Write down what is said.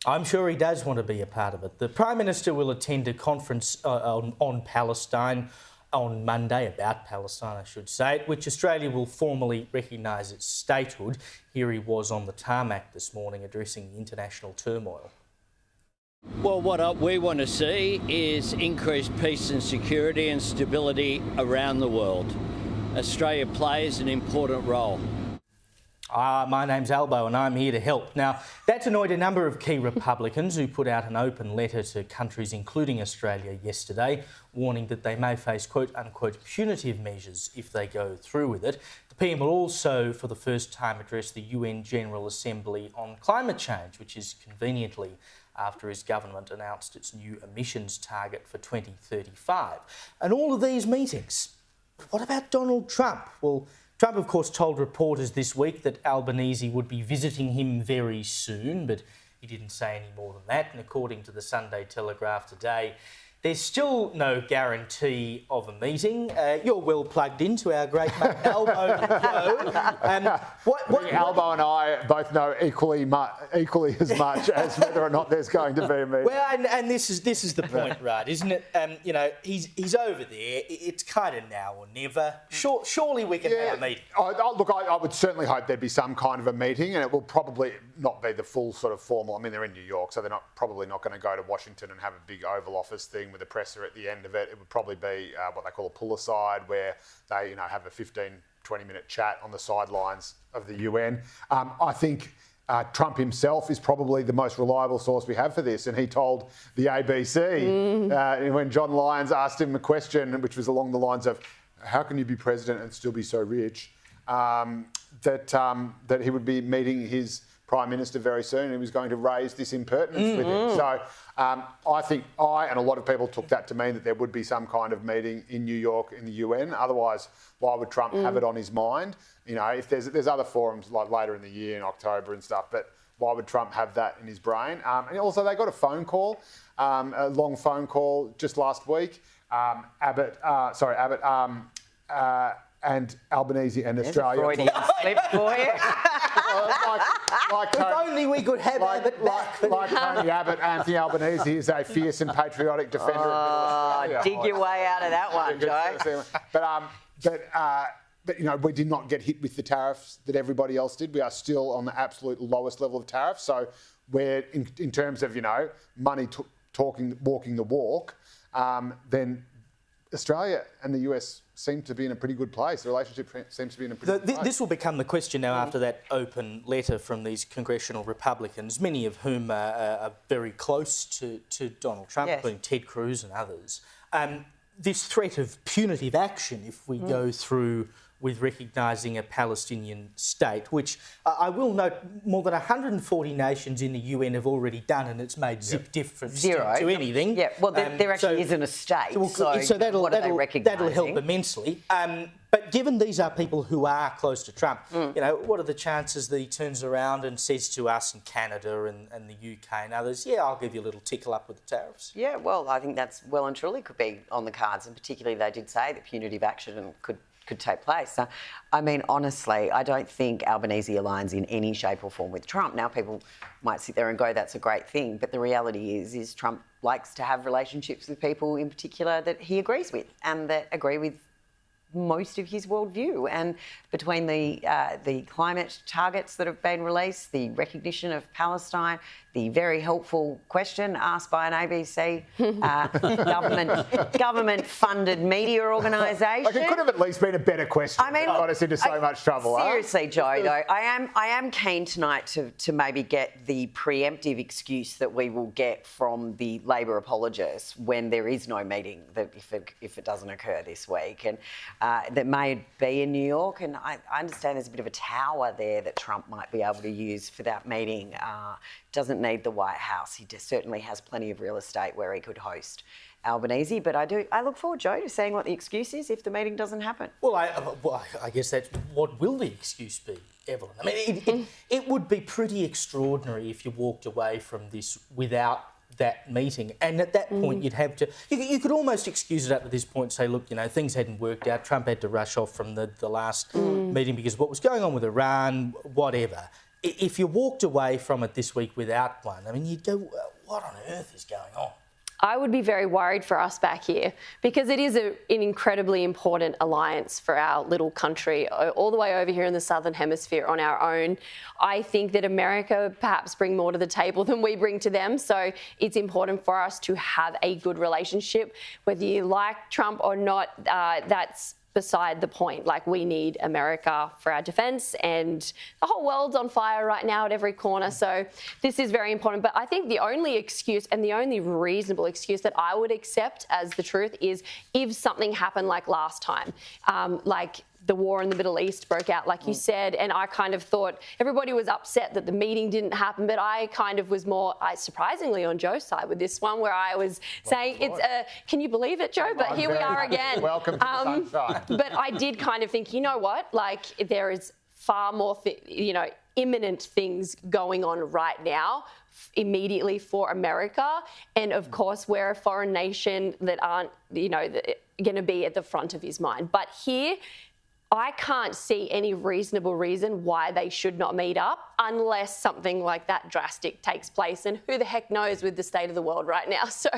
I'm sure he does want to be a part of it. The Prime Minister will attend a conference on Palestine on Monday, about Palestine, I should say, which Australia will formally recognise its statehood. Here he was on the tarmac this morning addressing the international turmoil. Well, what we want to see is increased peace and security and stability around the world. Australia plays an important role. My name's Albo and I'm here to help. Now, that's annoyed a number of key Republicans who put out an open letter to countries including Australia yesterday, warning that they may face quote-unquote punitive measures if they go through with it. The PM will also, for the first time, address the UN General Assembly on climate change, which is conveniently after his government announced its new emissions target for 2035. And all of these meetings. What about Donald Trump? Well, Trump, of course, told reporters this week that Albanese would be visiting him very soon, but he didn't say any more than that. And according to the Sunday Telegraph today, there's still no guarantee of a meeting. You're well plugged into our great mate Albo. Albo and I both know equally as much as whether or not there's going to be a meeting. Well, and this is the point, right? Isn't it? You know, he's over there. It's kind of now or never. Surely we can have a meeting. Look, I would certainly hope there'd be some kind of a meeting, and it will probably not be the full sort of formal. I mean, they're in New York, so they're probably not going to go to Washington and have a big Oval Office thing with a presser at the end of it. It would probably be what they call a pull-aside, where they have a 15, 20-minute chat on the sidelines of the UN. I think Trump himself is probably the most reliable source we have for this, and he told the ABC when John Lyons asked him a question which was along the lines of, how can you be president and still be so rich, that he would be meeting his Prime Minister very soon and he was going to raise this impertinence with him. So I think I and a lot of people took that to mean that there would be some kind of meeting in New York in the UN. Otherwise, why would Trump have it on his mind? You know, if there's other forums like later in the year in October and stuff, but why would Trump have that in his brain? And also they got a phone call, a long phone call just last week. Abbott and Albanese and Australia. Freudian slip for you. If only we could have Abbott back. Like Tony Abbott, Anthony Albanese is a fierce and patriotic defender of Middle Australia. Dig your way out of that one, Joe. But you know, we did not get hit with the tariffs that everybody else did. We are still on the absolute lowest level of tariffs. So we're in terms of money walking the walk, then Australia and the US seem to be in a pretty good place. The relationship seems to be in a pretty good place. This will become the question now after that open letter from these congressional Republicans, many of whom are very close to Donald Trump, including Ted Cruz and others. This threat of punitive action if we go through with recognising a Palestinian state, which I will note more than 140 nations in the UN have already done, and it's made zip difference to anything. Yeah, well, there actually isn't a state, so that'll help immensely. But given these are people who are close to Trump, what are the chances that he turns around and says to us in Canada and the UK and others, I'll give you a little tickle up with the tariffs? Yeah, well, I think that's well and truly could be on the cards, and particularly they did say that punitive action could take place. So, I mean, honestly, I don't think Albanese aligns in any shape or form with Trump. Now, people might sit there and go, that's a great thing, but the reality is Trump likes to have relationships with people in particular that he agrees with and that agree with most of his worldview. And between the climate targets that have been released, the recognition of Palestine, the very helpful question asked by an ABC government-funded media organisation. Like, it could have at least been a better question. I mean, got us into so much trouble. Seriously, Joe, though, I am keen tonight to maybe get the preemptive excuse that we will get from the Labor apologists when there is no meeting, that if it doesn't occur this week, and that may be in New York. And I understand there's a bit of a tower there that Trump might be able to use for that meeting. Doesn't need the White House. He certainly has plenty of real estate where he could host Albanese. But I look forward, Joe, to seeing what the excuse is if the meeting doesn't happen. Well, I guess that's what will the excuse be, Evelyn? I mean, it would be pretty extraordinary if you walked away from this without that meeting, and at that point you'd have to. You could almost excuse it up to this point and say, look, things hadn't worked out. Trump had to rush off from the last meeting because of what was going on with Iran, whatever. if you walked away from it this week without one, I mean, you'd go, what on earth is going on? I would be very worried for us back here because it is an incredibly important alliance for our little country, all the way over here in the Southern Hemisphere on our own. I think that America perhaps bring more to the table than we bring to them. So it's important for us to have a good relationship. Whether you like Trump or not, that's beside the point. Like, we need America for our defence, and the whole world's on fire right now at every corner. So this is very important. But I think the only excuse and the only reasonable excuse that I would accept as the truth is if something happened like last time, like the war in the Middle East broke out, like you said, and I kind of thought everybody was upset that the meeting didn't happen, but I kind of was more, surprisingly, on Joe's side with this one, where I was saying, it's can you believe it, Joe? But here we are again. Welcome to the sunshine. But I did kind of think, you know what, like, there is far more, imminent things going on right now immediately for America. And of course, we're a foreign nation that aren't, going to be at the front of his mind. But here, I can't see any reasonable reason why they should not meet up unless something like that drastic takes place. And who the heck knows with the state of the world right now. So